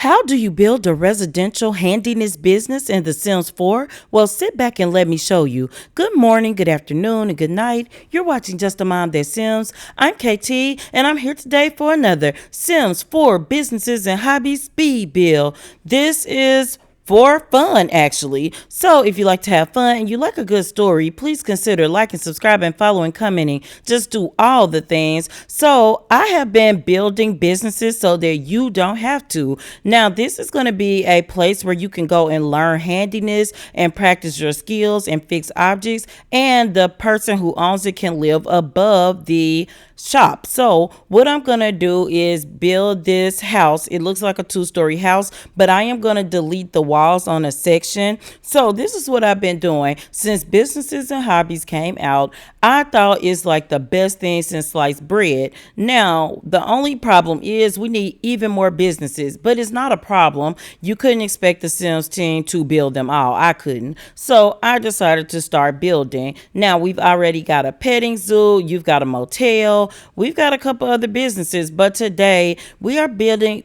How do you build a residential handiness business in The Sims 4? Well, sit back and let me show you. Good morning, good afternoon, and good night. You're watching Just a Mom That Sims. I'm KT, and I'm here today for another Sims 4 Businesses and Hobbies speed build. This is for fun, actually. So if you like to have fun and you like a good story, please consider liking, subscribing, following, commenting. Just do all the things. So I have been building businesses so that you don't have to. Now, this is going to be a place where you can go and learn handiness and practice your skills and fix objects. And the person who owns it can live above the shop. So what I'm gonna do is build this house. It looks like a 2-story house, but I am gonna delete the walls on a section. So this is what I've been doing since Businesses and Hobbies came out. I thought it's like the best thing since sliced bread. Now the only problem is we need even more businesses, but it's not a problem. You couldn't expect the Sims team to build them all. I couldn't. So I decided to start building. Now we've already got a petting zoo. You've got a motel. We've got a couple other businesses, but today we are building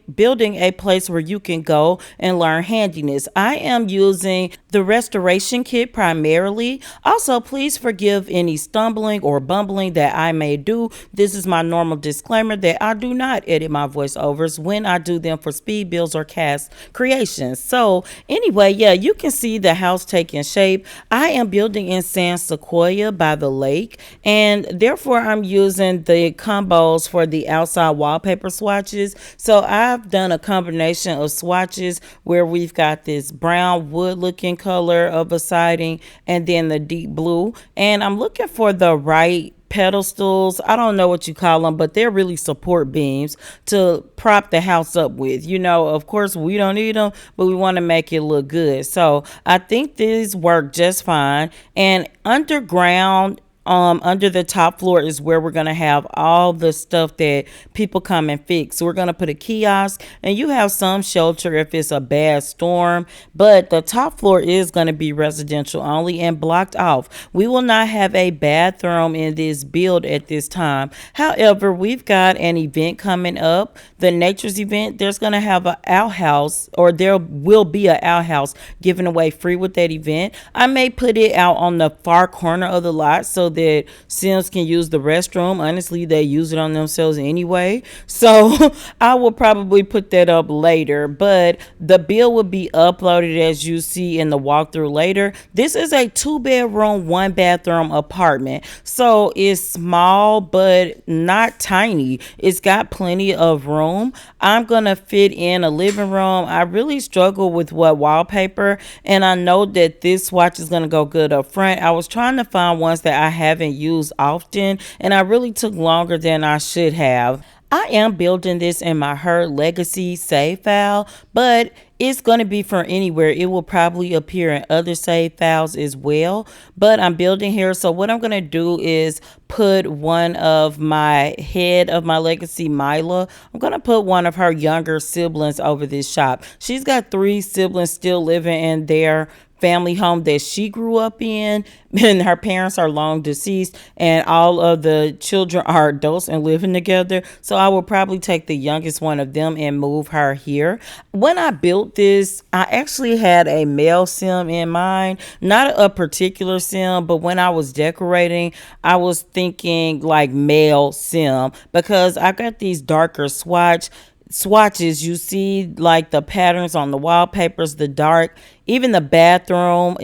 a place where you can go and learn handiness. I am using the restoration kit primarily. Also, please forgive any stumbling or bumbling that I may do. This is my normal disclaimer that I do not edit my voiceovers when I do them for speed builds or cast creations. So anyway, yeah, you can see the house taking shape. I am building in sand sequoia by the lake, and therefore I'm using the combos for the outside wallpaper swatches. So I've done a combination of swatches where we've got this brown wood looking color of a siding and then the deep blue, and I'm looking for the right pedestals. I don't know what you call them, but they're really support beams to prop the house up with. You know, of course we don't need them, but we want to make it look good. So I think these work just fine. And underground, under the top floor is where we're going to have all the stuff that people come and fix. So we're going to put a kiosk, and you have some shelter if it's a bad storm, but the top floor is going to be residential only and blocked off. We will not have a bathroom in this build at this time. However, we've got an event coming up, the nature's event. There's going to have an outhouse, or there will be an outhouse given away free with that event. I may put it out on the far corner of the lot so that Sims can use the restroom. Honestly, they use it on themselves anyway, so I will probably put that up later, but the bill will be uploaded as you see in the walkthrough later. This is a 2-bedroom 1-bathroom apartment, so it's small but not tiny. It's got plenty of room. I'm gonna fit in a living room. I really struggle with what wallpaper, and I know that this swatch is gonna go good up front. I was trying to find ones that I haven't used often, and I really took longer than I should have. I am building this in my Her Legacy save file, but it's going to be for anywhere. It will probably appear in other save files as well, but I'm building here. So what I'm going to do is put one of my head of my legacy, Mila. I'm going to put one of her younger siblings over this shop. She's got 3 siblings still living in their family home that she grew up in, and her parents are long deceased, and all of the children are adults and living together. So I will probably take the youngest one of them and move her here. When I built this, I actually had a male sim in mind, not a particular sim, but when I was decorating, I was thinking like male sim, because I got these darker swatches. You see like the patterns on the wallpapers, the dark, even the bathroom,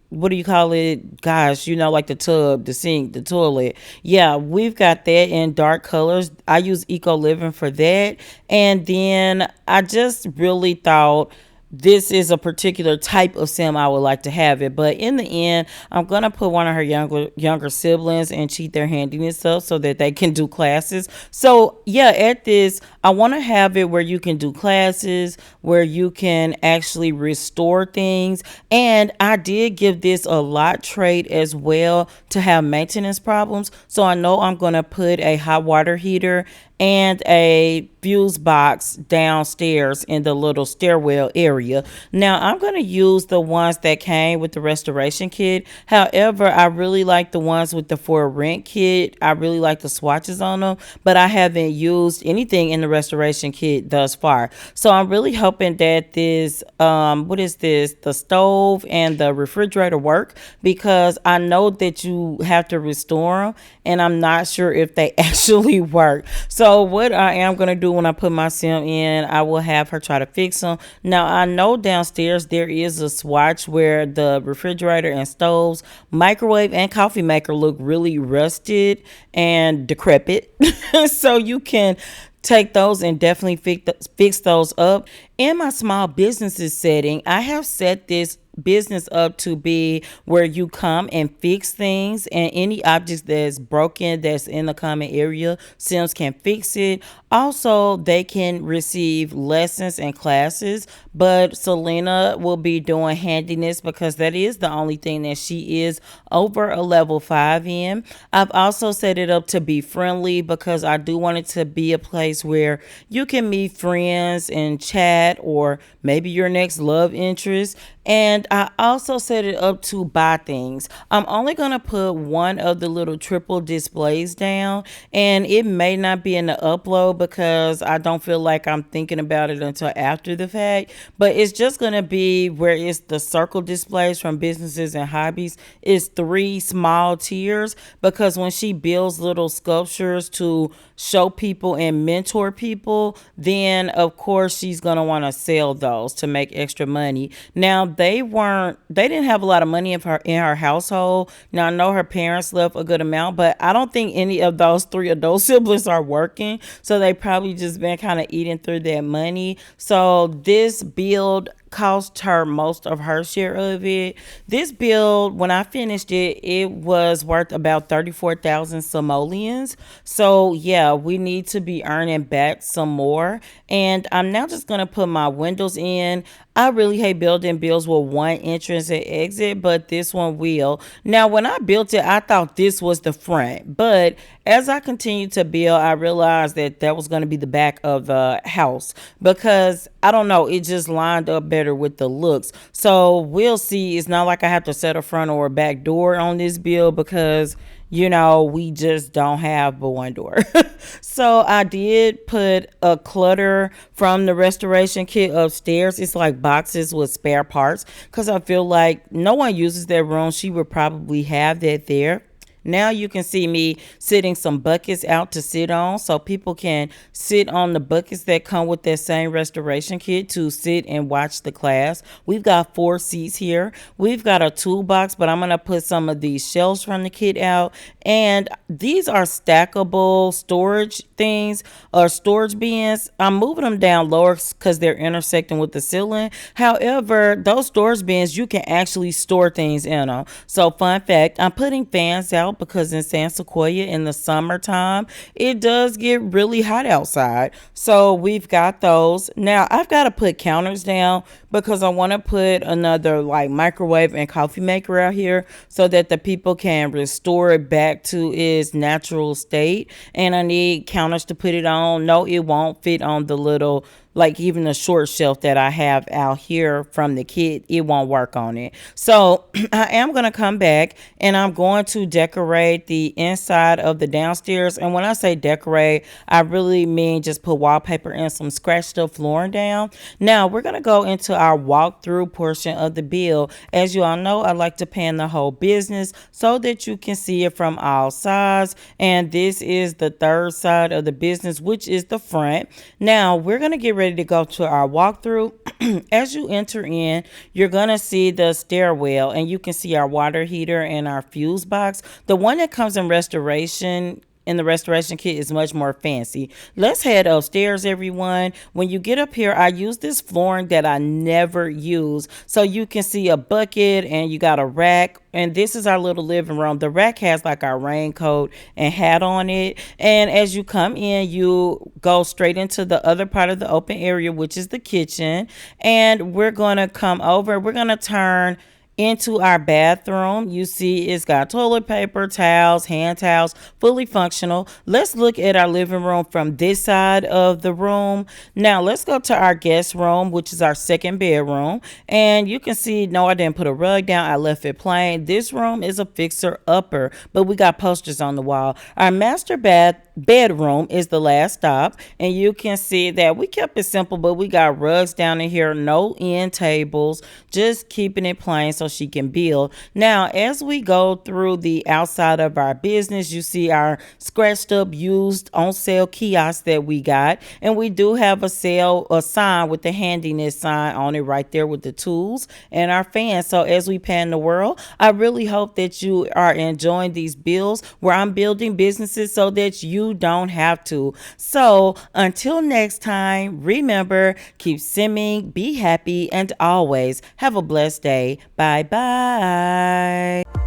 what do you call it, gosh, you know, like the tub, the sink, the toilet. Yeah, we've got that in dark colors. I use Eco Living for that. And then I just really thought this is a particular type of sim I would like to have it, but in the end I'm gonna put one of her younger siblings and cheat their handiness up so that they can do classes. So yeah, at this I want to have it where you can do classes, where you can actually restore things, and I did give this a lot trait as well to have maintenance problems. So I know I'm gonna put a hot water heater and a fuse box downstairs in the little stairwell area. area. Now I'm going to use the ones that came with the restoration kit. However, I really like the ones with the for rent kit. I really like the swatches on them, but I haven't used anything in the restoration kit thus far. So I'm really hoping that this, what is this, the stove and the refrigerator work, because I know that you have to restore them and I'm not sure if they actually work. So what I am going to do when I put my sim in, I will have her try to fix them. Now I know downstairs there is a swatch where the refrigerator and stoves, microwave and coffee maker look really rusted and decrepit. So you can take those and definitely fix those up. In my small businesses setting, I have set this business up to be where you come and fix things, and any objects that's broken that's in the common area, Sims can fix it. Also, they can receive lessons and classes, but Selena will be doing handiness because that is the only thing that she is over a level 5 in. I've also set it up to be friendly because I do want it to be a place where you can meet friends and chat, or maybe your next love interest. And I also set it up to buy things. I'm only going to put one of the little triple displays down, and it may not be in the upload because I don't feel like I'm thinking about it until after the fact. But it's just going to be where it's the circle displays from Businesses and Hobbies. It's 3 small tiers because when she builds little sculptures to show people and mentor people, then of course she's going to want to sell those to make extra money. Now they didn't have a lot of money in her household. Now I know her parents left a good amount, but I don't think any of those 3 adult siblings are working, so they probably just been kind of eating through that money. So this build cost her most of her share of it. This build, when I finished it, it was worth about 34,000 simoleons. So yeah, we need to be earning back some more. And I'm now just gonna put my windows in. I really hate building builds with one entrance and exit, but this one will. Now, when I built it, I thought this was the front, but as I continued to build, I realized that that was going to be the back of the house because I don't know, it just lined up better with the looks. So we'll see. It's not like I have to set a front or a back door on this build because we just don't have but one door. So I did put a clutter from the restoration kit upstairs. It's like boxes with spare parts because I feel like no one uses that room. She would probably have that there. Now you can see me sitting some buckets out to sit on, so people can sit on the buckets that come with that same restoration kit to sit and watch the class. We've got 4 seats here. We've got a toolbox, but I'm going to put some of these shelves from the kit out. And these are stackable storage things or storage bins. I'm moving them down lower because they're intersecting with the ceiling. However, those storage bins, you can actually store things in them. So fun fact, I'm putting fans out because in San Sequoia in the summertime, it does get really hot outside. So we've got those. Now I've got to put counters down because I want to put another like microwave and coffee maker out here so that the people can restore it back to its natural state. And I need counters to put it on. No, it won't fit on the little, like even the short shelf that I have out here from the kit, it won't work on it. So I am going to come back and I'm going to decorate the inside of the downstairs. And when I say decorate, I really mean just put wallpaper and some scratched up flooring down. Now we're going to go into our walkthrough portion of the build. As you all know, I like to pan the whole business so that you can see it from all sides. And this is the third side of the business, which is the front. Now we're going to get ready to go to our walkthrough. As you enter in, you're gonna see the stairwell and you can see our water heater and our fuse box. The one that comes in the restoration kit is much more fancy. Let's head upstairs, everyone. When you get up here, I use this flooring that I never use. So you can see a bucket and you got a rack. And this is our little living room. The rack has like our raincoat and hat on it. And as you come in, you go straight into the other part of the open area, which is the kitchen. And we're going to come over. We're going to turn Into our bathroom, you see it's got toilet paper, towels, hand towels, fully functional. Let's look at our living room from this side of the room. Now let's go to our guest room, which is our second bedroom. And you can see, no, I didn't put a rug down. I left it plain. This room is a fixer upper, but we got posters on the wall. Our master bedroom is the last stop, and you can see that we kept it simple, but we got rugs down in here, no end tables, just keeping it plain so she can build. Now as we go through the outside of our business, you see our scratched up used on sale kiosk that we got, and we do have a sign with the Handiness sign on it right there with the tools and our fans. So as we pan the world, I really hope that you are enjoying these builds where I'm building businesses so that you don't have to. So until next time, remember, keep simming, be happy, and always have a blessed day. Bye bye.